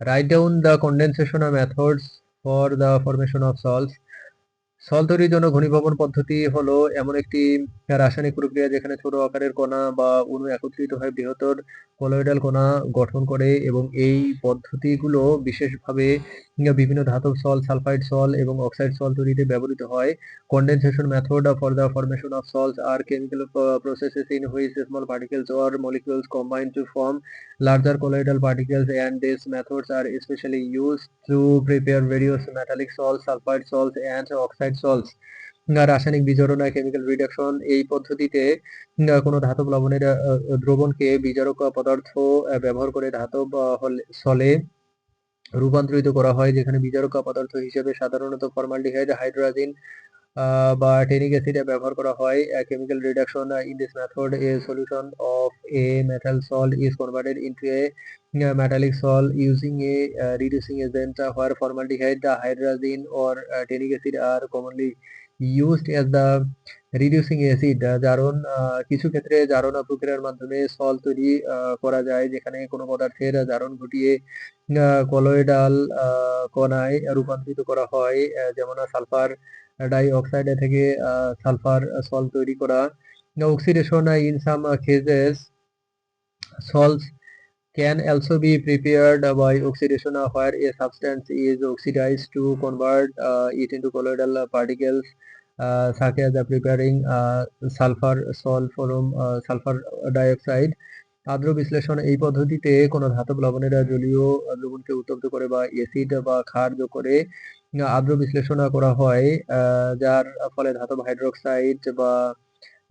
Write down the condensation methods for the formation of salts. সল তৈরির জন্য ঘনীভবন পদ্ধতি হলো এমন একটি রাসায়নিক প্রক্রিয়া যেখানে ছোট আকারের কণা বা অণু একত্রিত হয়ে বৃহত্তর কলয়েডাল কণা গঠন করে, এবং এই পদ্ধতিগুলো বিশেষভাবে বিভিন্ন ধাতব সল, সালফাইড সল এবং অক্সাইড সল তৈরিতে ব্যবহৃত হয়। Condensation method for the formation of salts আর chemical processes in which small particles or molecules combine to form larger colloidal particles, and these methods are especially used to prepare various metallic salts, sulfide salts and oxide salts. রাসায়নিক বিজারণ chemical reduction এই পদ্ধতিতে কোনো ধাতব লবণের দ্রবণকে বিজারক পদার্থ ব্যবহার করে ধাতব সলে রূপান্তরিত করা হয়, যেখানে বিজারক পদার্থ হিসেবে সাধারণত ফর্মালডিহাইড, হাইড্রোজেন বা ট্যানিক অ্যাসিড ব্যবহার করা হয়। Chemical reduction in this method a solution of A metal salt is converted into a metallic salt using a reducing agent where formaldehyde, hydrazine or tannic acid are commonly used as the reducing acid. জারণ কিছু ক্ষেত্রে জারণ প্রক্রিয়ার মাধ্যমে সল তৈরি করা যায়, যেখানে কোনো পদার্থের জারণ ঘটিয়ে কলয়েডাল কণায় রূপান্তরিত করা হয়, যেমন সালফার ডাই অক্সাইড থেকে সালফার সল তৈরি করা। Oxidation in some cases salts can also be prepared by oxidation where a substance is oxidized to convert it into colloidal particles, such as preparing sulfur salt from sulfur dioxide. আদ্র বিশ্লেষণ এই পদ্ধতিতে কোনো ধাতব লবণের জলীয় দ্রবণকে উত্তপ্ত করে বা অ্যাসিড বা ক্ষার যোগ করে আদ্র বিশ্লেষণ করা হয়, যার ফলে ধাতব হাইড্রোক্সাইড বা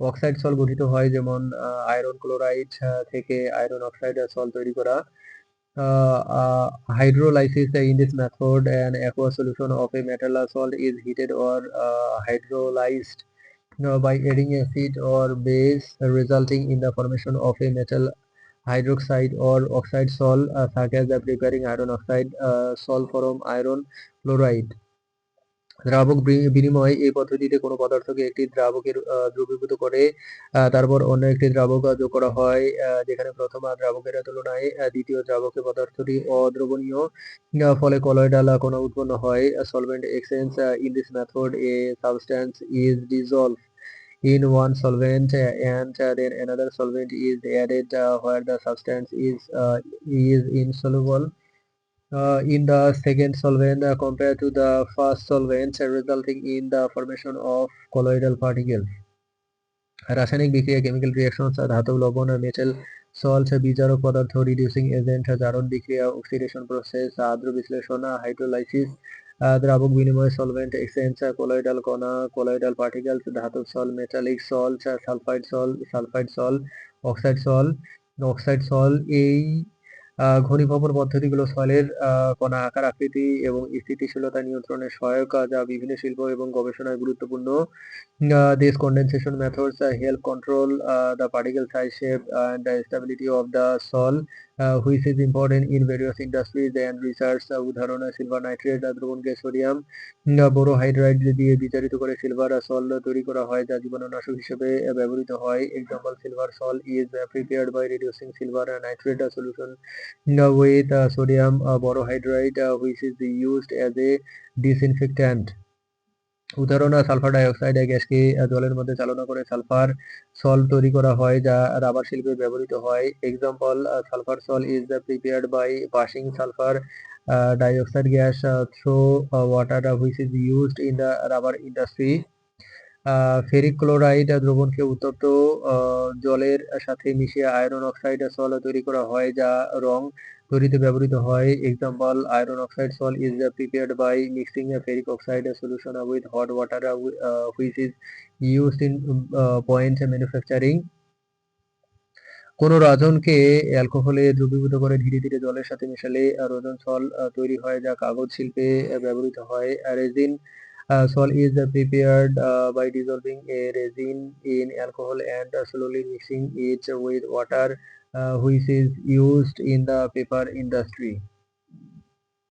অক্সাইড সল গঠিত হয়, যেমন আয়রন ক্লোরাইড থেকে আয়রন অক্সাইড সল তৈরি করা। Hydrolysis in this method, an aqueous solution of a metal salt is heated or hydrolyzed by adding acid or base, resulting in the formation of a metal hydroxide or oxide salt, such as preparing iron oxide salt from iron chloride. দ্রাবক বিনিময় এই পদ্ধতিতে কোনো পদার্থকে একটি দ্রাবকের দ্রবীভূত করে তারপর অন্য একটি দ্রাবক যোগ করা হয়, যেখানে প্রথম দ্রাবকের তুলনায় দ্বিতীয় দ্রাবকে পদার্থটি অদ্রবণীয়, ফলে কলয়েডাল কণা উৎপন্ন হয়। Solvent exchange in this method A substance is dissolved in one solvent and then another solvent is added where the substance is insoluble in the second solvent compared to the first solvent, resulting in the formation of colloidal particles. রাসায়নিক বিক্রিয়া chemical reactions ধাতব লবণ metal salt বিজারক পদার্থ reducing agent জারণ বিক্রিয়া oxidation process আদ্র বিশ্লেষণ hydrolysis দ্রাবক বিনিময় সলভেন্ট এক্সচেঞ্জ কলয়েডাল কণা কলয়েডাল পার্টিকেলস ধাতব সল মেটালিক সল্ট সালফাইড সল অক্সাইড সল এই ঘনীভবন পদ্ধতিগুলো সয়েলের কণা আকার, আকৃতি এবং স্থিতিশীলতা নিয়ন্ত্রণে সহায়ক, যা বিভিন্ন শিল্প এবং গবেষণায় গুরুত্বপূর্ণ। These condensation methods help control the particle size, shape, and the stability of the soil, which is important in various industries and research. উদাহরণ সিলভার নাইট্রেট দ্রবণকে সোডিয়াম বোরোহাইড্রাইড দিয়ে বিতাড়িত করে সিলভার সল তৈরি করা হয়, যা জীবাণুনাশক হিসেবে ব্যবহৃত হয়। Example, silver sol is prepared by reducing silver nitrate solution with sodium borohydride, which is used as a disinfectant. উদাহরণ সালফার ডাইঅক্সাইড গ্যাসকে জলের মধ্যে চালনা করে সালফার সল তৈরি করা হয়, যা রাবার শিল্পে ব্যবহৃত হয়। Example, sulphur sol is prepared by passing sulphur dioxide gas through water, which is used in the rubber industry. Ferric chloride দ্রবণকে উত্তপ্ত জলের সাথে মিশিয়ে আয়রন অক্সাইড সল তৈরি করা হয়, যা রং তৈরিতে ব্যবহৃত হয়। Example, iron oxide sol is prepared by mixing ferric oxide solution with hot water, which is used in paint manufacturing. কোন রাজনকে অ্যালকোহলে দ্রবীভূত করে ধীরে ধীরে জলের সাথে মেশালে রোজন সল তৈরি হয়, যা কাগজ শিল্পে ব্যবহৃত হয়। Resin salt is prepared by dissolving a resin in alcohol and slowly mixing it with water, which is used in the paper industry.